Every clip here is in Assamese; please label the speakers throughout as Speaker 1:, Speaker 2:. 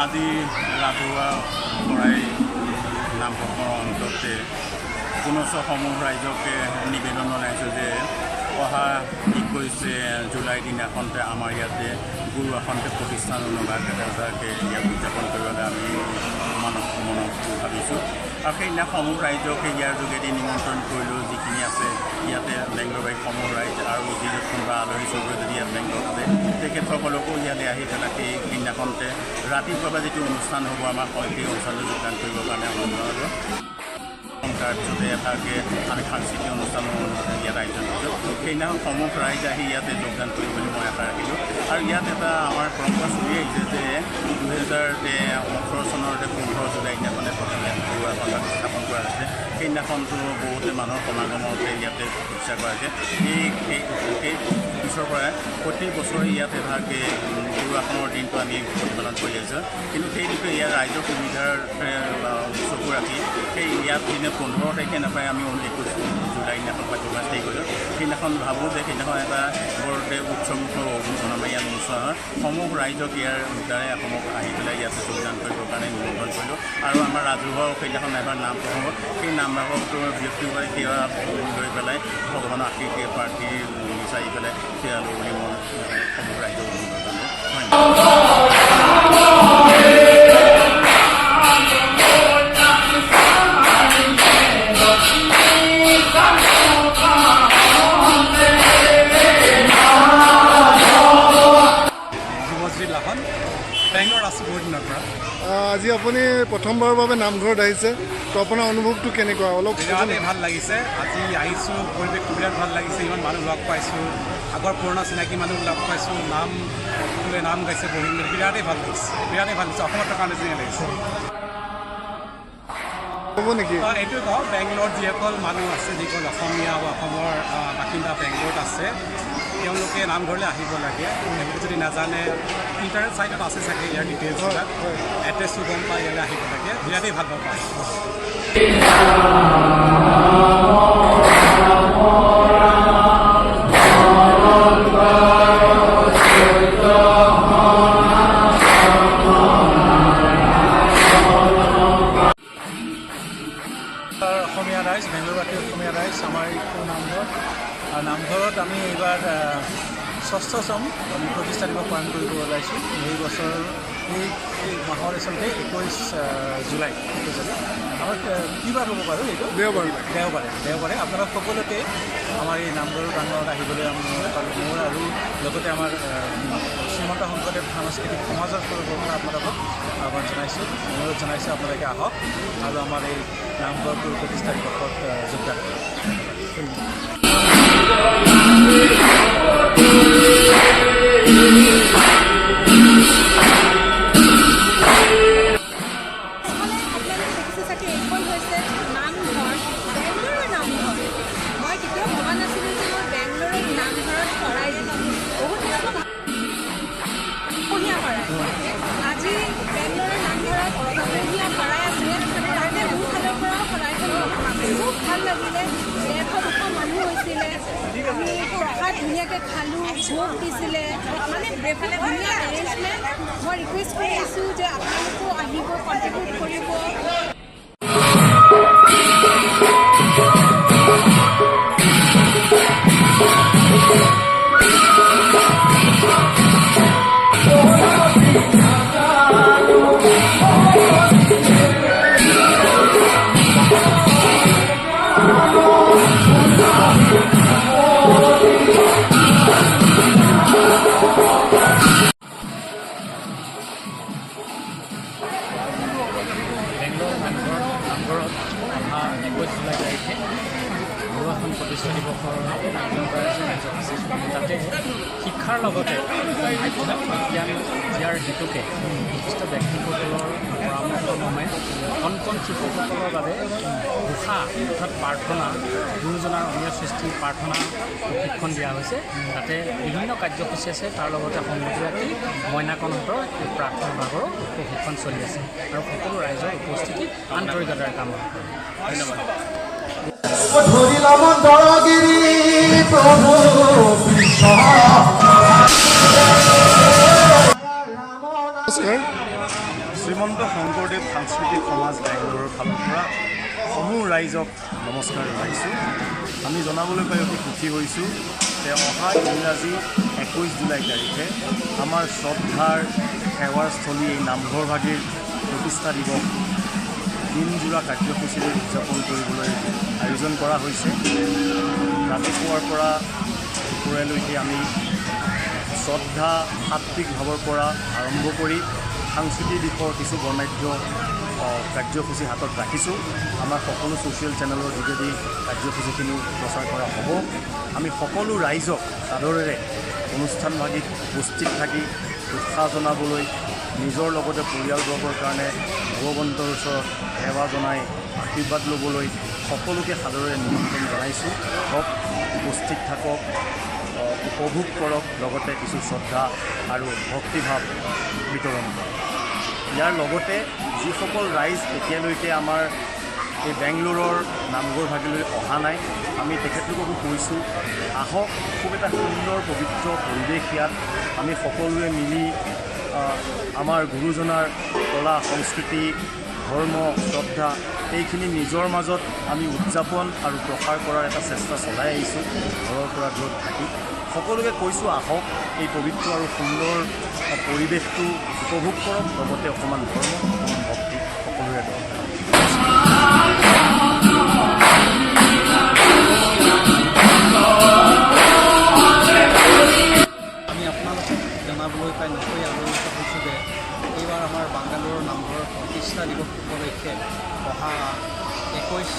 Speaker 1: আজি ৰাজহুৱা শৰাই নামঘৰৰ অন্ততে পুনশ্চ সমূহ ৰাইজকে নিবেদন জনাইছোঁ যে অহা 21 জুলাই দিনাখনতে আমাৰ ইয়াতে গুৰু আসনতে প্ৰতিষ্ঠান নগাকে ইয়াক উদযাপন কৰিবলৈ আমি মনত ভাবিছোঁ আৰু সেইদিনা সমূহ ৰাইজকে ইয়াৰ যোগেদি নিমন্ত্ৰণ কৰিলোঁ যিখিনি আছে ইয়াতে বেংগলবাৰী সমূহ ৰাইজ আৰু যি কোনোবা আলহী চবে যদি ইয়াত বেংগলত আছে তেখেতসকলকো ইয়াতে আহি পেলাই সেইদিনাখনতে ৰাতিপুৱা যিটো অনুষ্ঠান হ'ব আমাৰ সেই অনুষ্ঠানটো যোগদান কৰিবৰ কাৰণে অনুৰোধ তাৰপিছতে এটাকে আমি সাংস্কৃতিক অনুষ্ঠানো ইয়াত আয়োজন কৰিছোঁ সেইদিনাখন সমূহ ৰাইজ আহি ইয়াতে যোগদান কৰিব বুলি মই আশা ৰাখিলোঁ আৰু ইয়াত এটা আমাৰ পৰম্পৰা চলি আহিছে যে 2018 চনৰ 15 জুলাই দিনাখনে প্ৰথম ইয়াত গুৰু আসন স্থাপন কৰা হৈছে সেইদিনাখনতো বহুতে মানুহৰ সমাগমতে ইয়াতে ইচ্ছা কৰা হৈছে সেই পিছৰ পৰাই প্ৰত্যেক বছৰে ইয়াত এভাগে গুৰু আসনৰ দিনটো আমি প্ৰতিপালন কৰি আহিছোঁ কিন্তু সেই বিষয়ে ইয়াৰ ৰাইজৰ সুবিধাৰ চকু ৰাখি সেই ইয়াত দিনে 15 তাৰিখে নাপায় আমি 21 জুলাই দিনাখন পাতিবলৈ হেৰি কৰিলোঁ সেইদিনাখন ভাবোঁ যে সেইদিনাখন এটা বৰতে উৎসৱমুখৰ আমাৰ ইয়াত অনুষ্ঠান হয় সমূহ ৰাইজক ইয়াৰ দ্বাৰাই অসমক আহি পেলাই ইয়াতে যোগদান কৰিবৰ কাৰণে নিমন্ত্ৰণ কৰিলোঁ আৰু আমাৰ ৰাজহুৱাও সেইদিনাখন এবাৰ নাম প্ৰসংগ সেই নাম ভাগটো ব্যক্তিগত সেৱা লৈ পেলাই ভগৱানৰ আশীষ প্ৰাৰ্থী বিচাৰি পেলাই সেয়া লৈ বুলি মই সমূহ ৰাইজক অনুৰোধ জনালোঁ
Speaker 2: বেংগলৰ আছে বহুত দিনৰ পৰা
Speaker 3: আজি আপুনি প্ৰথমবাৰৰ বাবে নামঘৰত আহিছে তো আপোনাৰ অনুভৱটো কেনেকুৱা অলপ
Speaker 2: বিৰাটেই ভাল লাগিছে আজি আহিছোঁ পৰিৱেশটো বিৰাট ভাল লাগিছে ইমান মানুহ লগ পাইছোঁ আগৰ পুৰণা চিনাকি মানুহ লগ পাইছোঁ নাম গাইছে বহি মেলি বিৰাটেই ভাল লাগিছে অসমত থকা নিচিনা লাগিছে
Speaker 3: ক'ব নেকি
Speaker 2: এইটোৱে কওঁ বেংগলত যিসকল মানুহ আছে যিসকল অসমীয়া বা অসমৰ বাসিন্দা বেংগলত আছে তেওঁলোকে নামঘৰলৈ আহিব লাগে তেওঁলোকে যদি নাজানে ইণ্টাৰনেট ছাইটত আছে চাগে ইয়াৰ ডিটেইলছবিলাক এড্ৰেছটো গম পাই ইয়ালৈ আহিব লাগে বিৰাটেই ভাল পায় অসমীয়া ৰাইজ বেংগলবাসী অসমীয়া ৰাইজ আমাৰ এইটো নামঘৰ আৰু নামঘৰত আমি এইবাৰ ষষ্ঠতম আমি প্ৰতিষ্ঠা দিৱস পালন কৰিব ওলাইছোঁ এই বছৰ এই মাহৰ আচলতে 21 জুলাই আমাৰ কিবাৰ হ'ব বাৰু এইটো দেওবাৰে আপোনালোক সকলোকে আমাৰ এই নামঘৰৰ প্ৰাংগণত আহিবলৈ আমি মোৰ আৰু লগতে আমাৰ শ্ৰীমন্ত শংকৰদেৱ সাংস্কৃতিক সমাজৰ তৰফৰ পৰা আপোনালোকক আহ্বান জনাইছোঁ অনুৰোধ জনাইছোঁ আপোনালোকে আহক আৰু আমাৰ এই নামঘৰটোৰ প্ৰতিষ্ঠা দিৱসত যোগদান কৰক
Speaker 4: আজি বেংগলৰ নামঘৰত অসমীয়া শৰাই আছে তাতে মোৰ ফালৰ পৰাও শৰাইখন খুব ভাল লাগিলে 100-200 মানুহ হৈছিলে আমি প্ৰসাদ ধুনীয়াকৈ খালোঁ ভোগ দিছিলে মানে ধুনীয়া এৰেঞ্জমেণ্ট মই ৰিকুৱেষ্ট কৰি আছোঁ যে আপোনালোকো আহিব কণ্ট্ৰিবিউট কৰিব
Speaker 2: নামঘৰত অহা 21 জুলাই তাৰিখে গুৰু আসন প্ৰতিষ্ঠা দিৱসৰ আয়োজন কৰা হৈছে তাতে শিক্ষাৰ লগতে আধ্যাত্মিক জ্ঞান দিয়াৰ হেতুকে বিশিষ্ট ব্যক্তিসকলৰ পৰামৰ্শক্ৰমে কণ শিশুসকলৰ বাবে ঘোষা অৰ্থাৎ প্ৰাৰ্থনা গুৰুজনাৰ অমীয় সৃষ্টি প্ৰাৰ্থনা প্ৰশিক্ষণ দিয়া হৈছে তাতে বিভিন্ন কাৰ্যসূচী আছে তাৰ লগতে সংগতি ৰাখি মইনাকণহঁতৰ এই প্ৰাৰ্থনা ভাগৰো প্ৰশিক্ষণ চলি আছে আৰু সকলো ৰাইজৰ উপস্থিতি আন্তৰিকতাৰে কাম ধন্যবাদ
Speaker 3: নমস্কাৰ
Speaker 5: শ্ৰীমন্ত শংকৰদেৱ সাংস্কৃতিক সমাজ বেংগলোৰৰ ফালৰ পৰা সমূহ ৰাইজক নমস্কাৰ জনাইছোঁ। আমি জনাবলৈ পাই অতি সুখী হৈছোঁ যে অহা ইংৰাজী 21 জুলাই তাৰিখে আমাৰ শ্ৰদ্ধাৰ সেৱাৰ স্থলী এই নামঘৰভাগিৰ প্ৰতিষ্ঠা দিৱস দিনজোৰা কাৰ্যসূচীৰে উদযাপন কৰিবলৈ আয়োজন কৰা হৈছে। ৰাতিপুৱাৰ পৰা দুপৰীয়ালৈকে আমি শ্ৰদ্ধা সাত্বিক ভাৱৰ পৰা আৰম্ভ কৰি সাংস্কৃতিক দিশৰ কিছু বৰ্ণাঢ্য কাৰ্যসূচী হাতত ৰাখিছোঁ। আমাৰ সকলো ছ'চিয়েল চেনেলৰ যোগেদি কাৰ্যসূচীখিনি প্ৰচাৰ কৰা হ'ব। আমি সকলো ৰাইজক আদৰেৰে অনুষ্ঠানভাগিত উপস্থিত থাকি উৎসাহ জনাবলৈ নিজৰ লগতে পৰিয়ালবৰ্গৰ কাৰণে ভগৱন্তৰ ওচৰত সেৱা জনাই আশীৰ্বাদ ল'বলৈ সকলোকে সাদৰেৰে নিমন্ত্ৰণ জনাইছোঁ। হওক উপস্থিত থাকক, উপভোগ কৰক, লগতে কিছু শ্ৰদ্ধা আৰু ভক্তিভাৱ বিতৰণ কৰক। ইয়াৰ লগতে যিসকল ৰাইজ এতিয়ালৈকে আমাৰ এই বেংগলোৰৰ নামঘৰভাগিলৈ অহা নাই, আমি তেখেতলোককো কৈছোঁ আহক, খুব এটা সুন্দৰ পবিত্ৰ পৰিৱেশ ইয়াত। আমি সকলোৱে মিলি আমাৰ গুৰুজনাৰ কলা সংস্কৃতি ধৰ্ম শ্ৰদ্ধা এইখিনি নিজৰ মাজত আমি উদযাপন আৰু প্ৰসাৰ কৰাৰ এটা চেষ্টা চলাই আহিছোঁ ঘৰৰ পৰা দূৰত থাকি। সকলোকে কৈছোঁ আহক, এই পবিত্ৰ আৰু সুন্দৰ পৰিৱেশটো উপভোগ কৰক, লগতে অকণমান ধৰ্ম অকণমান ভক্তি সকলোৰে দৰকাৰ।
Speaker 2: আমি আপোনালোকক জনাবলৈ পাই নথৈ আনন্দিত হৈছোঁ যে এইবাৰ আমাৰ বাংগালোৰৰ নামঘৰৰ প্ৰতিষ্ঠা দিৱস উপলক্ষে অহা 21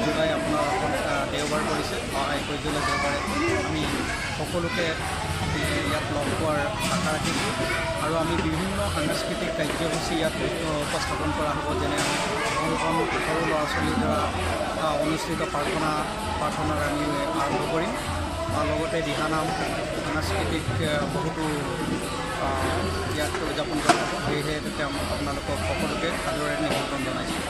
Speaker 2: জুলাই আপোনাৰ দেওবাৰ পৰিছে। অহা 21 জুলাই দেওবাৰে আমি সকলোকে ইয়াত লগ পোৱাৰ আশা ৰাখিছোঁ আৰু আমি বিভিন্ন সাংস্কৃতিক কাৰ্যসূচী ইয়াত উপস্থাপন কৰা হ'ব। যেনে আমি সৰু ল'ৰা ছোৱালীৰ দ্বাৰা অনুষ্ঠিত প্ৰাৰ্থনাৰ আমি আৰম্ভ কৰিম। লগতে দিহানাম সাংস্কৃতিক বহুতো ইয়াত উদযাপন কৰা হ'ব। সেয়েহে আপোনালোকক সকলোকে সাদৰেৰে নিমন্ত্ৰণ জনাইছোঁ।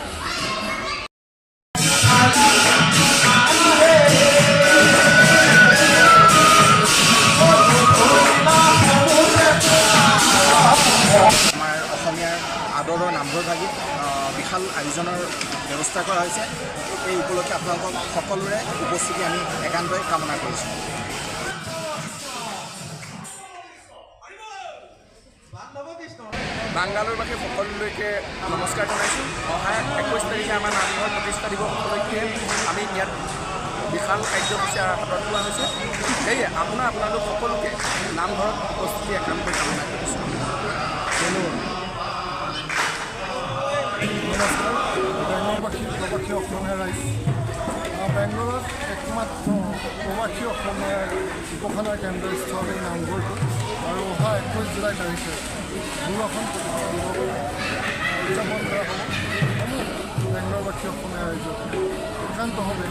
Speaker 5: আমাৰ অসমীয়াৰ আদৰৰ নামঘৰভাগিত বিশাল আয়োজনৰ ব্যৱস্থা কৰা হৈছে। এই উপলক্ষে আপোনালোকক সকলোৰে উপস্থিতি আমি একান্তই কামনা কৰিছোঁ। বাংগালোৰবাসী সকলোলৈকে নমস্কাৰ জনাইছোঁ। অহা 21 তাৰিখে আমাৰ নামঘৰ প্ৰতিষ্ঠা দিৱস উপলক্ষে আমি ইয়াত বিশাল কাৰ্যসূচী হাতত লোৱা হৈছে। সেয়ে আপোনালোক সকলোকে নামঘৰত উপস্থিতি একান্তই কামনা কৰিছোঁ।
Speaker 3: নমস্কাৰ, বেংগলবাসী প্ৰবাসী অসমীয়া ৰাইজ। বেংগলোৰত একমাত্ৰ প্ৰবাসী অসমীয়াৰ উপাসনা কেন্দ্ৰস্থল এই নামঘৰটো আৰু অহা 21 জুলাই তাৰিখে দূৰদৰ্শন উদযাপন কৰা হ'ব। বেংগলোৰবাসী অসমীয়া ৰাইজক একান্তভাৱে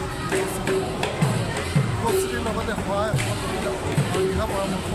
Speaker 3: উপস্থিতিৰ লগতে সহায় সহযোগিতা আৰু দিহা পৰামৰ্শ